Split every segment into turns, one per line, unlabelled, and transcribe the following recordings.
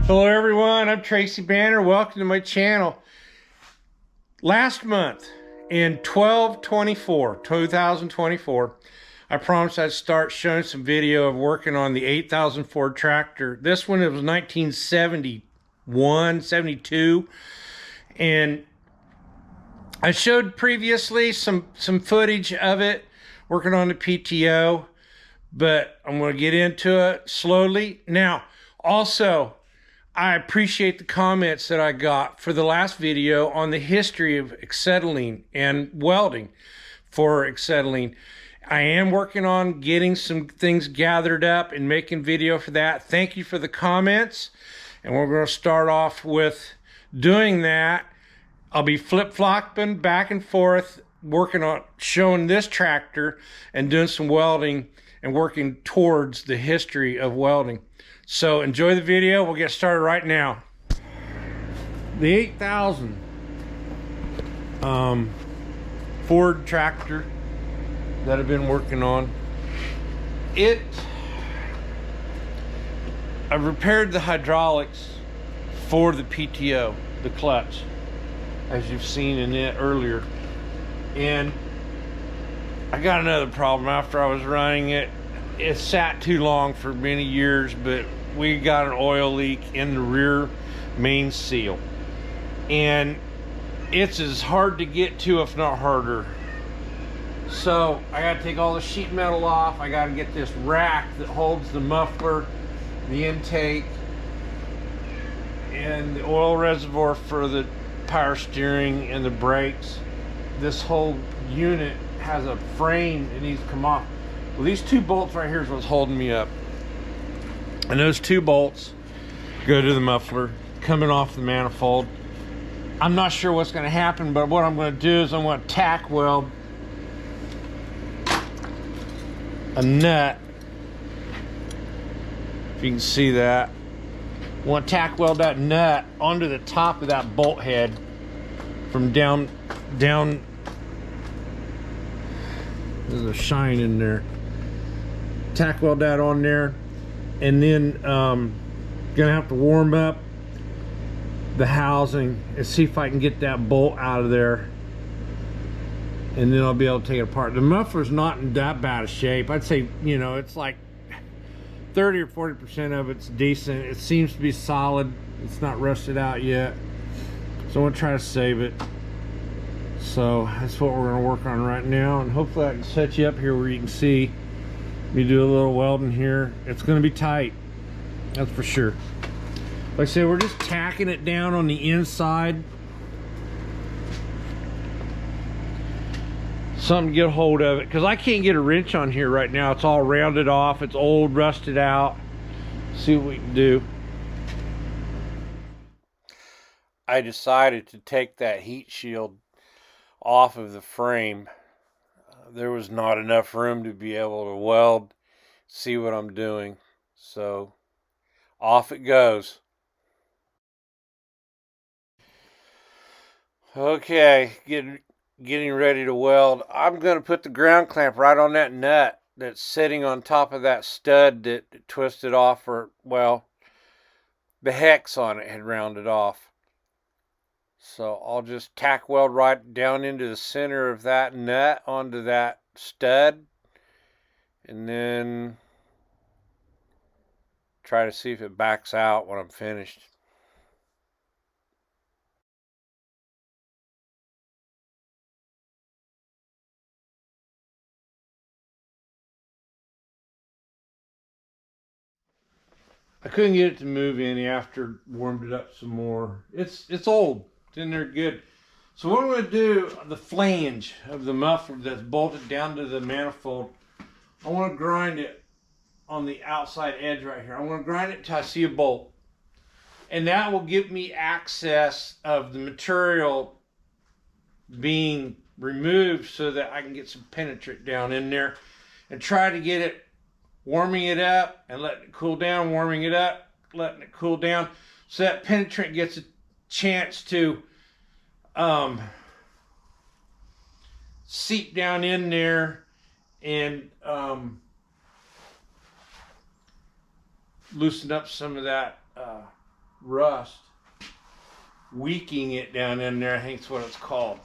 Hello everyone, I'm Tracy Banner. Welcome to my channel. Last month in 2024, I promised I'd start showing some video of working on the 8000 Ford tractor. This one, it was 1971, 72, and I showed previously some footage of it working on the PTO, but I'm going to get into it slowly. Now, also, I appreciate the comments that I got for the last video on the history of acetylene and welding for acetylene. I am working on getting some things gathered up and making video for that. Thank you for the comments. And we're going to start off with doing that. I'll be flip-flopping back and forth, working on showing this tractor and doing some welding and working towards the history of welding. So enjoy the video. We'll get started right now. The 8000 Ford tractor that I've been working on. I repaired the hydraulics for the PTO, the clutch, as you've seen in it earlier. And I got another problem after I was running it. It sat too long for many years, but we got an oil leak in the rear main seal. And it's as hard to get to, if not harder. So I gotta take all the sheet metal off. I gotta get this rack that holds the muffler, the intake, and the oil reservoir for the power steering and the brakes. This whole unit has a frame that needs to come off. Well, these two bolts right here is what's holding me up. And those two bolts go to the muffler coming off the manifold. I'm not sure what's going to happen, but what I'm going to do is I'm going to tack weld a nut. If you can see that. I want to tack weld that nut onto the top of that bolt head from down. There's a shine in there. Tack weld that on there, and then gonna have to warm up the housing and see if I can get that bolt out of there, and then I'll be able to take it apart. The muffler's not in that bad a shape. I'd say, you know, it's like 30 or 40% of it's decent. It seems to be solid. It's not rusted out yet, so I'm gonna try to save it. So that's what we're gonna work on right now, and hopefully I can set you up here where you can see me do a little welding here. It's gonna be tight, that's for sure. Like I said, we're just tacking it down on the inside. Something to get a hold of it, because I can't get a wrench on here right now. It's all rounded off, it's old, rusted out. See what we can do. I decided to take that heat shield off of the frame. There was not enough room to be able to weld, see what I'm doing. So off it goes. Okay, getting ready to weld. I'm going to put the ground clamp right on that nut that's sitting on top of that stud that twisted off, or, well, the hex on it had rounded off. So I'll just tack weld right down into the center of that nut onto that stud, and then try to see if it backs out when I'm finished. I couldn't get it to move any after warmed it up some more. It's old. It's in there good. So what I'm going to do, the flange of the muffler that's bolted down to the manifold, I want to grind it on the outside edge right here. I want to grind it until I see a bolt. And that will give me access of the material being removed so that I can get some penetrant down in there and try to get it warming it up and letting it cool down, warming it up, letting it cool down, so that penetrant gets a chance to seep down in there and loosen up some of that rust, weakening it down in there. I think that's what it's called.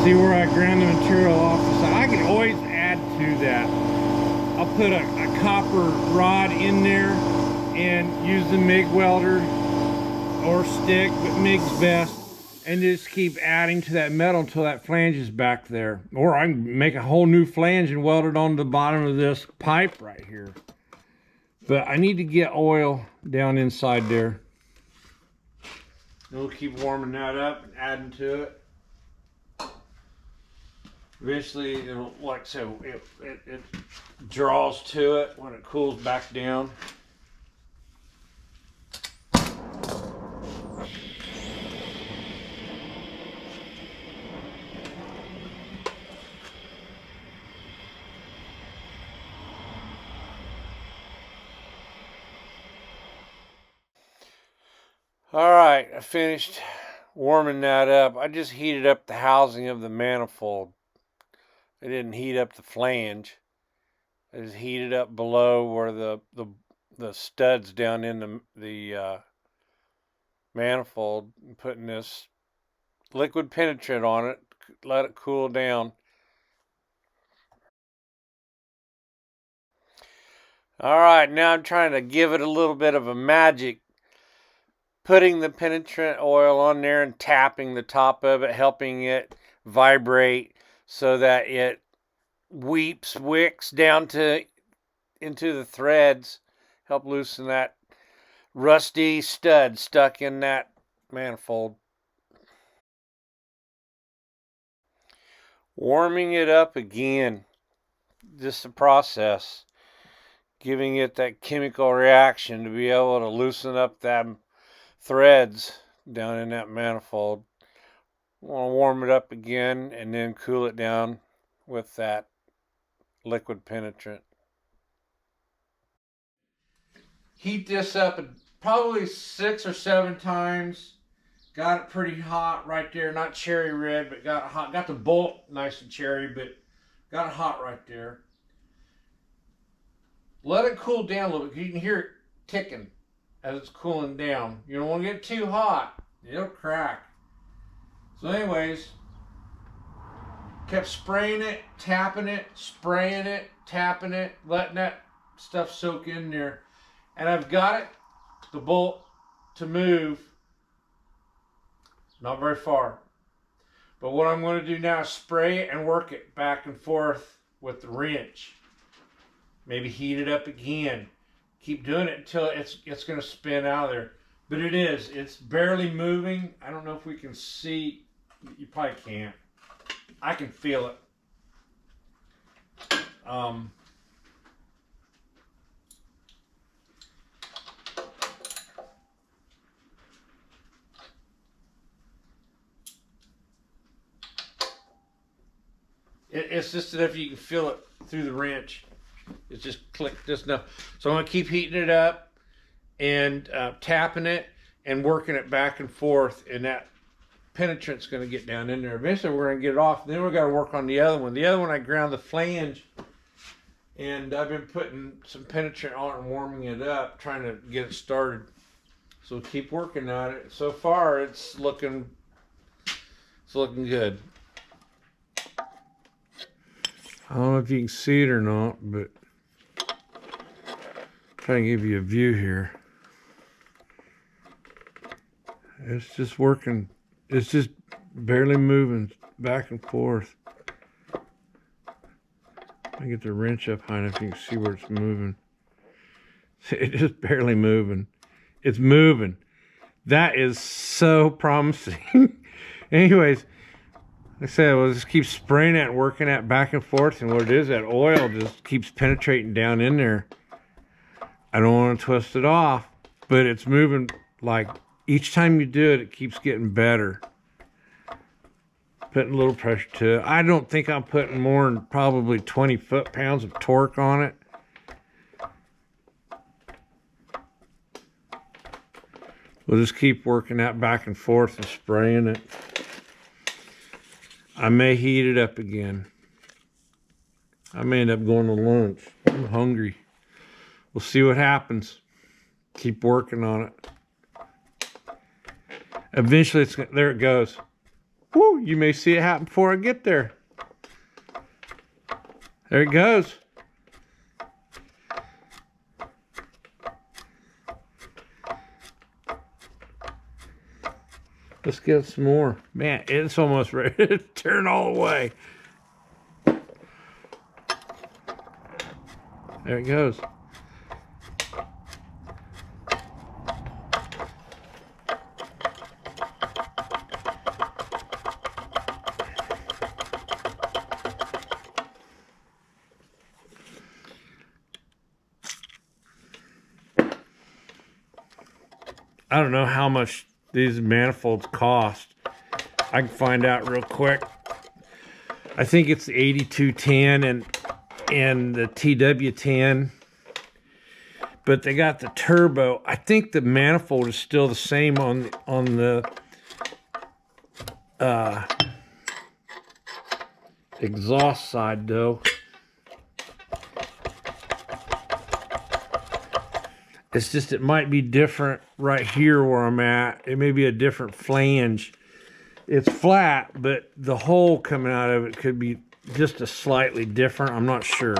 See where I ground the material off the side. I can always add to that. I'll put a copper rod in there and use the MIG welder or stick, but MIG's best, and just keep adding to that metal until that flange is back there. Or I can make a whole new flange and weld it on the bottom of this pipe right here. But I need to get oil down inside there. And we'll keep warming that up and adding to it. Eventually, it'll, like so, it draws to it when it cools back down. All right, I finished warming that up. I just heated up the housing of the manifold. I didn't heat up the flange. I just heated up below where the studs down in the manifold, and putting this liquid penetrant on it. Let it cool down. All right, now I'm trying to give it a little bit of a magic. Putting the penetrant oil on there and tapping the top of it, helping it vibrate so that it wicks down into the threads, help loosen that rusty stud stuck in that manifold. Warming it up again, just the process, giving it that chemical reaction to be able to loosen up that threads down in that manifold. Want to warm it up again and then cool it down with that liquid penetrant. Heat this up probably 6 or 7 times. Got it pretty hot right there. Not cherry red, but got it hot. Got the bolt nice and cherry, but got it hot right there. Let it cool down a little bit. You can hear it ticking as it's cooling down. You don't want to get too hot. It'll crack. So anyways, kept spraying it, tapping it, spraying it, tapping it, letting that stuff soak in there. And I've got it, the bolt, to move. Not very far. But what I'm going to do now is spray it and work it back and forth with the wrench. Maybe heat it up again. Keep doing it until it's going to spin out of there. But it's barely moving. I don't know if we can see. You probably can't. I can feel it. It's just that if you can feel it through the wrench. It's just clicked just enough. So I'm going to keep heating it up and tapping it and working it back and forth, and that penetrant's going to get down in there. Eventually we're going to get it off. Then we've got to work on the other one. The other one I ground the flange, and I've been putting some penetrant on it and warming it up, trying to get it started. So keep working on it. So far it's looking good. I don't know if you can see it or not, but trying to give you a view here. It's just working. It's just barely moving back and forth. I get the wrench up high enough you can see where it's moving. It's just barely moving. It's moving. That is so promising. Anyways, like I said, we'll just keep spraying it and working it back and forth, and what it is, that oil just keeps penetrating down in there. I don't want to twist it off, but it's moving. Like each time you do it, it keeps getting better. Putting a little pressure to it. I don't think I'm putting more than probably 20 foot-pounds of torque on it. We'll just keep working that back and forth and spraying it. I may heat it up again. I may end up going to lunch. I'm hungry. We'll see what happens. Keep working on it. Eventually, there it goes. Woo! You may see it happen before I get there. There it goes. Let's get some more. Man, it's almost ready to turn all the way. There it goes. I don't know how much these manifolds cost. I can find out real quick. I think it's the 8210 and the TW10, but they got the turbo. I think the manifold is still the same on the exhaust side though. It's just, it might be different right here where I'm at. It may be a different flange. It's flat, but the hole coming out of it could be just a slightly different. I'm not sure.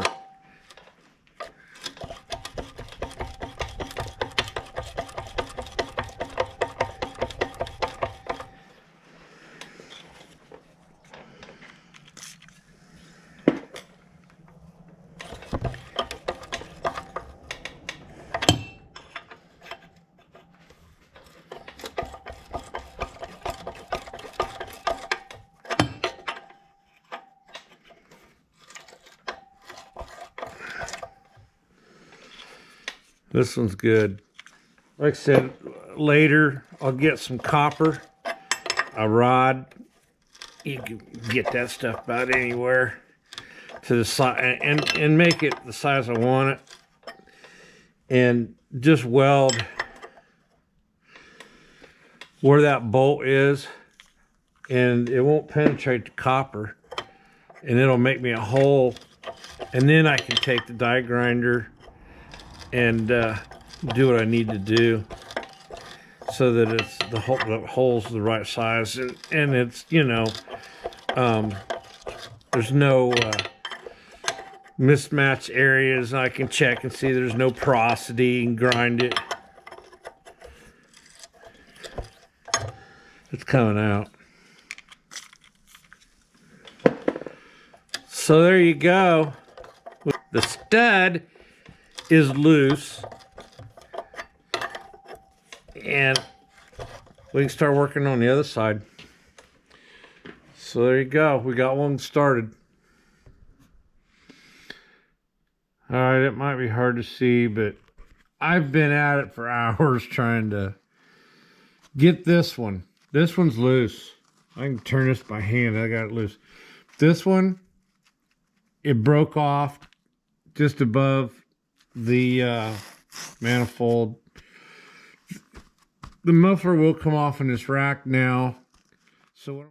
This one's good. Like I said, later I'll get some copper, a rod. You can get that stuff about anywhere to the side and make it the size I want it. And just weld where that bolt is, and it won't penetrate the copper, and it'll make me a hole. And then I can take the die grinder and do what I need to do so that it's the hole's the right size, and it's, you know, there's no mismatched areas. I can check and see there's no porosity and grind it. It's coming out. So there you go. The stud is loose, and we can start working on the other side. So there you go. We got one started. All right, it might be hard to see, but I've been at it for hours trying to get this one. This one's loose. I can turn this by hand. I got it loose. This one, it broke off just above the manifold. The muffler will come off in this rack now. So what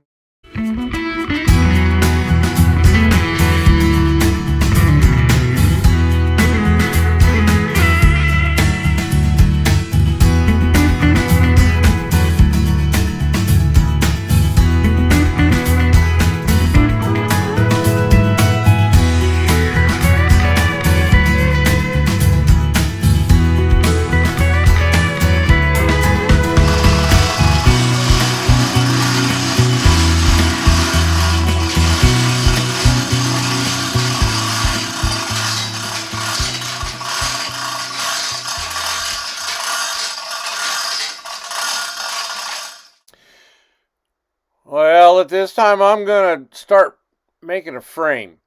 Well, at this time, I'm going to start making a frame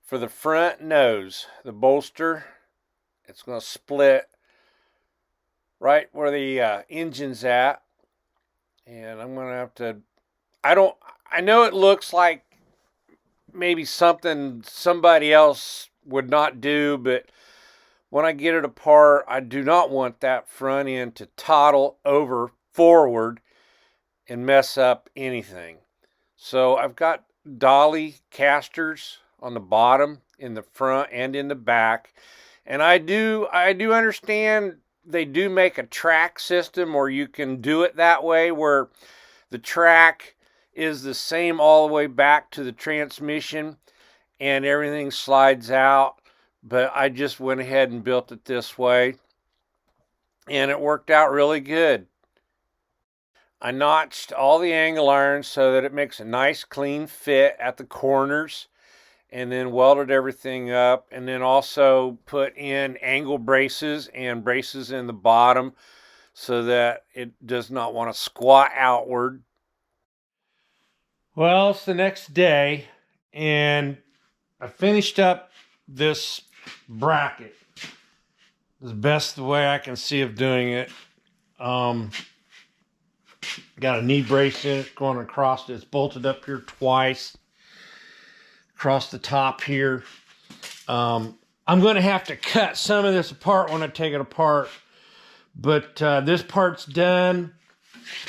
for the front nose. The bolster, it's going to split right where the engine's at. And I'm going to have to, I know it looks like maybe something somebody else would not do, but when I get it apart, I do not want that front end to toddle over forward and mess up anything. So I've got dolly casters on the bottom, in the front, and in the back. And I do understand they do make a track system, or you can do it that way, where the track is the same all the way back to the transmission and everything slides out. But I just went ahead and built it this way, and it worked out really good. I notched all the angle irons so that it makes a nice clean fit at the corners, and then welded everything up, and then also put in angle braces and braces in the bottom so that it does not want to squat outward. Well, it's the next day, and I finished up this bracket as best the way I can see of doing it. Got a knee brace in it going across it. It's bolted up here twice across the top here. I'm going to have to cut some of this apart when I take it apart, but this part's done.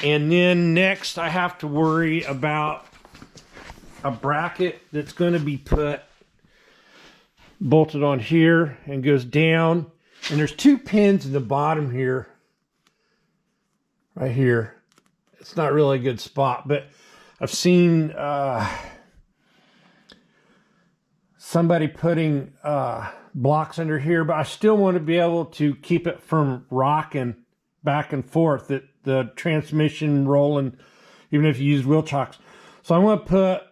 And then next I have to worry about a bracket that's going to be bolted on here and goes down. And there's 2 pins in the bottom here, right here. It's not really a good spot, but I've seen somebody putting blocks under here, but I still want to be able to keep it from rocking back and forth, the transmission rolling, even if you use wheel chocks. So I'm going to put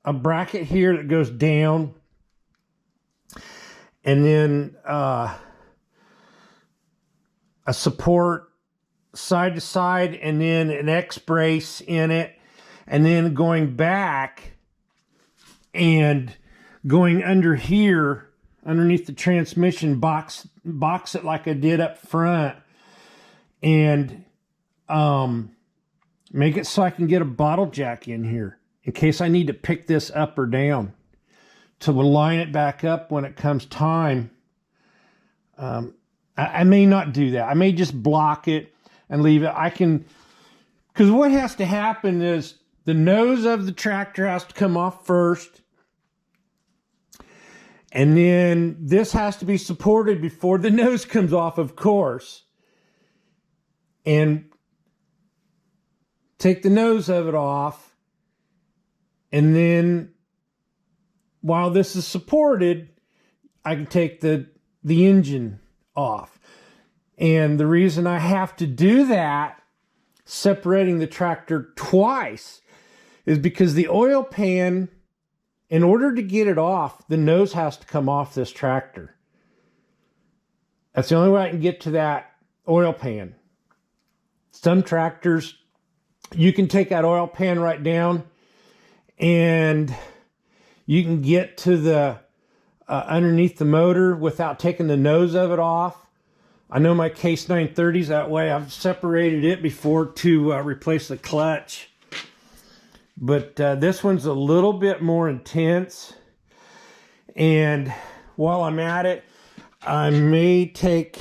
a bracket here that goes down, and then a support side to side, and then an X brace in it, and then going back and going under here underneath the transmission box it like I did up front, and make it so I can get a bottle jack in here in case I need to pick this up or down to line it back up when it comes time. I may not do that. I may just block it and leave it. Because what has to happen is the nose of the tractor has to come off first, and then this has to be supported before the nose comes off, of course. And take the nose of it off, and then while this is supported, I can take the engine off. And the reason I have to do that, separating the tractor twice, is because the oil pan, in order to get it off, the nose has to come off this tractor. That's the only way I can get to that oil pan. Some tractors, you can take that oil pan right down and you can get to the underneath the motor without taking the nose of it off. I know my Case 930's that way. I've separated it before to replace the clutch. But this one's a little bit more intense. And while I'm at it, I may take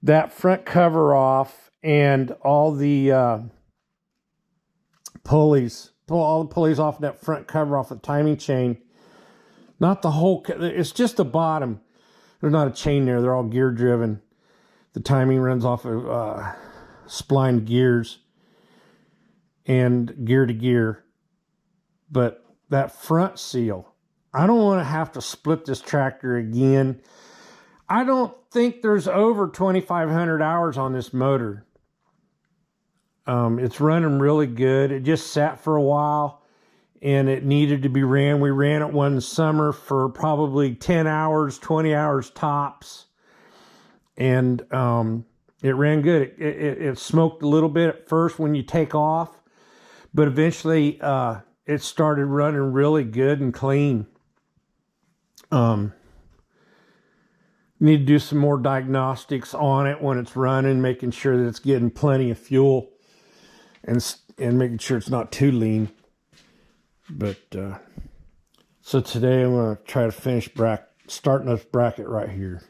that front cover off and all the pulleys. Pull all the pulleys off that front cover off the timing chain. Not the whole, it's just the bottom. There's not a chain there. They're all gear driven. The timing runs off of splined gears and gear to gear. But that front seal, I don't want to have to split this tractor again. I don't think there's over 2,500 hours on this motor. It's running really good. It just sat for a while and it needed to be ran. We ran it one summer for probably 10 hours, 20 hours tops. And it ran good. It smoked a little bit at first when you take off, but eventually it started running really good and clean. Need to do some more diagnostics on it when it's running, making sure that it's getting plenty of fuel and making sure it's not too lean. But so today I'm going to try to finish starting this bracket right here.